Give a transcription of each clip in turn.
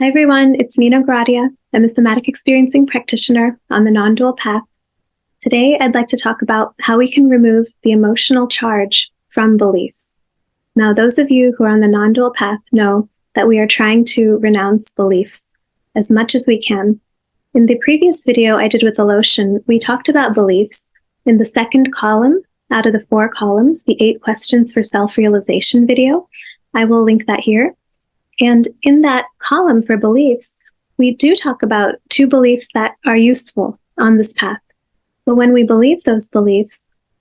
Hi everyone, it's Nina Goradia. I'm a Somatic Experiencing practitioner on the non-dual path. Today, I'd like to talk about how we can remove the emotional charge from beliefs. Now, those of you who are on the non-dual path know that we are trying to renounce beliefs as much as we can. In the previous video I did with the lotion, we talked about beliefs in the second column out of the 4 columns, the 8 questions for self-realization video. I will link that here. And in that column for beliefs, we do talk about 2 beliefs that are useful on this path. But when we believe those beliefs,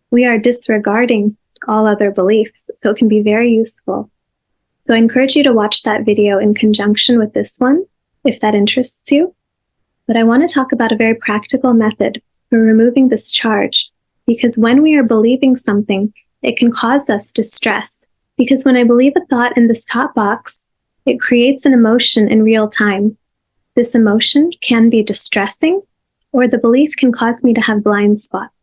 we are disregarding all other beliefs, so it can be very useful. So I encourage you to watch that video in conjunction with this one, if that interests you. But I want to talk about a very practical method for removing this charge, because when we are believing something, it can cause us distress. Because when I believe a thought in this top box, it creates an emotion in real time. This emotion can be distressing, or the belief can cause me to have blind spots.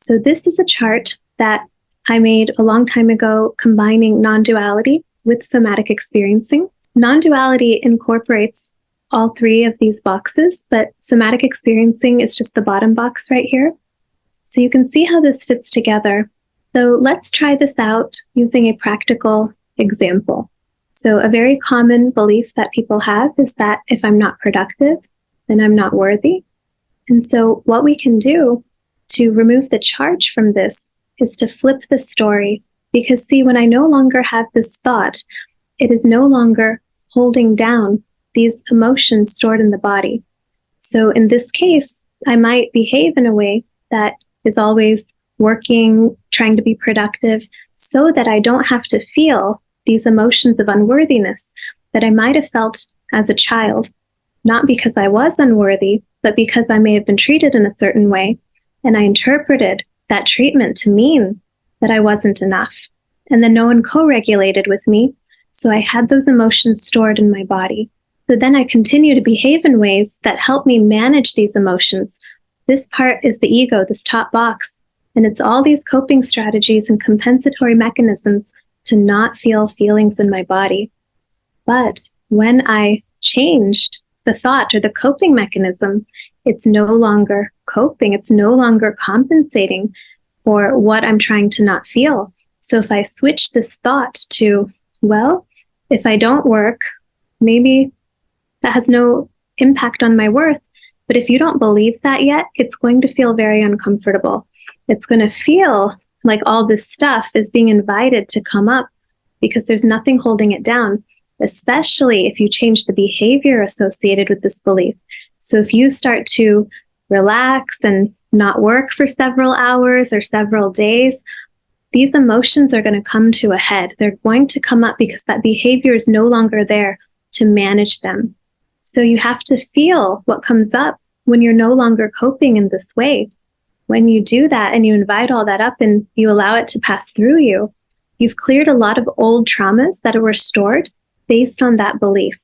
So this is a chart that I made a long time ago combining non-duality with somatic experiencing. Non-duality incorporates all 3 of these boxes, but somatic experiencing is just the bottom box right here. So you can see how this fits together. So let's try this out using a practical example. So a very common belief that people have is that if I'm not productive, then I'm not worthy. And so what we can do to remove the charge from this is to flip the story. Because see, when I no longer have this thought, it is no longer holding down these emotions stored in the body. So in this case, I might behave in a way that is always working, trying to be productive, so that I don't have to feel these emotions of unworthiness that I might have felt as a child, not because I was unworthy, but because I may have been treated in a certain way, and I interpreted that treatment to mean that I wasn't enough, and then no one co-regulated with me, so I had those emotions stored in my body. So then I continue to behave in ways that help me manage these emotions. This part is the ego, this top box, and it's all these coping strategies and compensatory mechanisms to not feel feelings in my body. But when I changed the thought or the coping mechanism, it's no longer coping, it's no longer compensating for what I'm trying to not feel. So if I switch this thought to, well, if I don't work, maybe that has no impact on my worth. But if you don't believe that yet, it's going to feel very uncomfortable. It's going to feel like all this stuff is being invited to come up because there's nothing holding it down, especially if you change the behavior associated with this belief. So if you start to relax and not work for several hours or several days, these emotions are going to come to a head. They're going to come up because that behavior is no longer there to manage them. So you have to feel what comes up when you're no longer coping in this way. When you do that and you invite all that up and you allow it to pass through you, you've cleared a lot of old traumas that were stored based on that belief.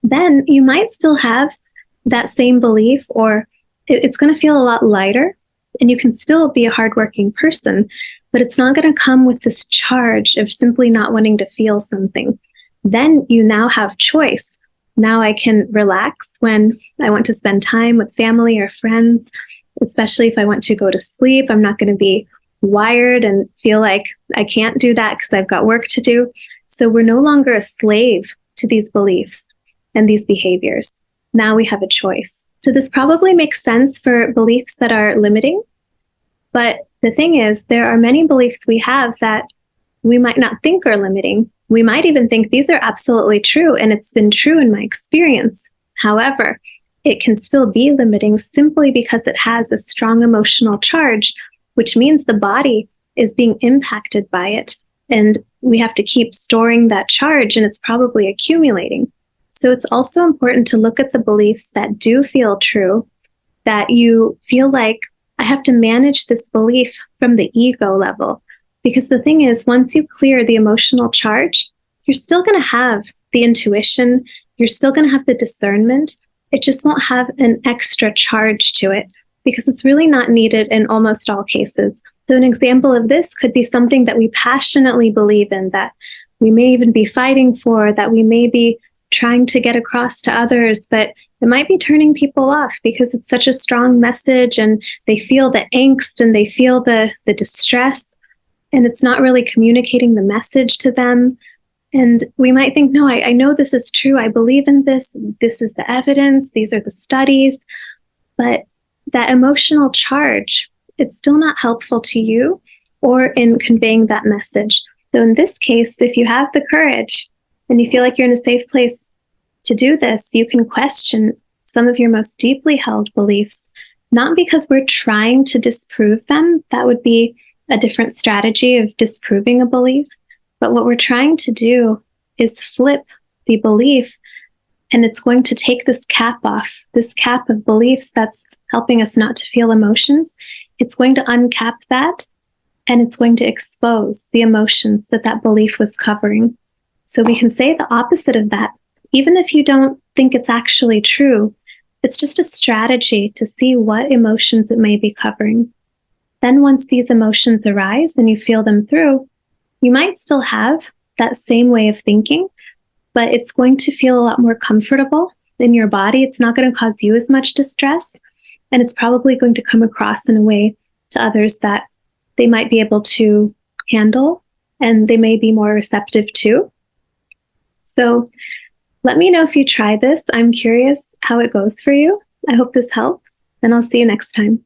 Then you might still have that same belief, or it's going to feel a lot lighter, and you can still be a hardworking person, but it's not going to come with this charge of simply not wanting to feel something. Then you now have choice. Now I can relax when I want to spend time with family or friends. Especially if I want to go to sleep, I'm not going to be wired and feel like I can't do that because I've got work to do. So we're no longer a slave to these beliefs and these behaviors. Now we have a choice. So this probably makes sense for beliefs that are limiting. But the thing is, there are many beliefs we have that we might not think are limiting. We might even think these are absolutely true, and it's been true in my experience. However, it can still be limiting simply because it has a strong emotional charge, which means the body is being impacted by it. And we have to keep storing that charge, and it's probably accumulating. So it's also important to look at the beliefs that do feel true, that you feel like, I have to manage this belief from the ego level. Because the thing is, once you clear the emotional charge, you're still going to have the intuition, you're still going to have the discernment. It just won't have an extra charge to it because it's really not needed in almost all cases. So an example of this could be something that we passionately believe in, that we may even be fighting for, that we may be trying to get across to others, but it might be turning people off because it's such a strong message and they feel the angst and they feel the distress, and it's not really communicating the message to them. And we might think, no, I know this is true. I believe in this. This is the evidence. These are the studies. But that emotional charge, it's still not helpful to you or in conveying that message. So in this case, if you have the courage and you feel like you're in a safe place to do this, you can question some of your most deeply held beliefs, not because we're trying to disprove them. That would be a different strategy of disproving a belief. But what we're trying to do is flip the belief, and it's going to take this cap off, this cap of beliefs that's helping us not to feel emotions. It's going to uncap that, and it's going to expose the emotions that that belief was covering. So we can say the opposite of that. Even if you don't think it's actually true, it's just a strategy to see what emotions it may be covering. Then once these emotions arise and you feel them through, you might still have that same way of thinking, but it's going to feel a lot more comfortable in your body. It's not going to cause you as much distress, and it's probably going to come across in a way to others that they might be able to handle and they may be more receptive to. So let me know if you try this. I'm curious how it goes for you. I hope this helps, and I'll see you next time.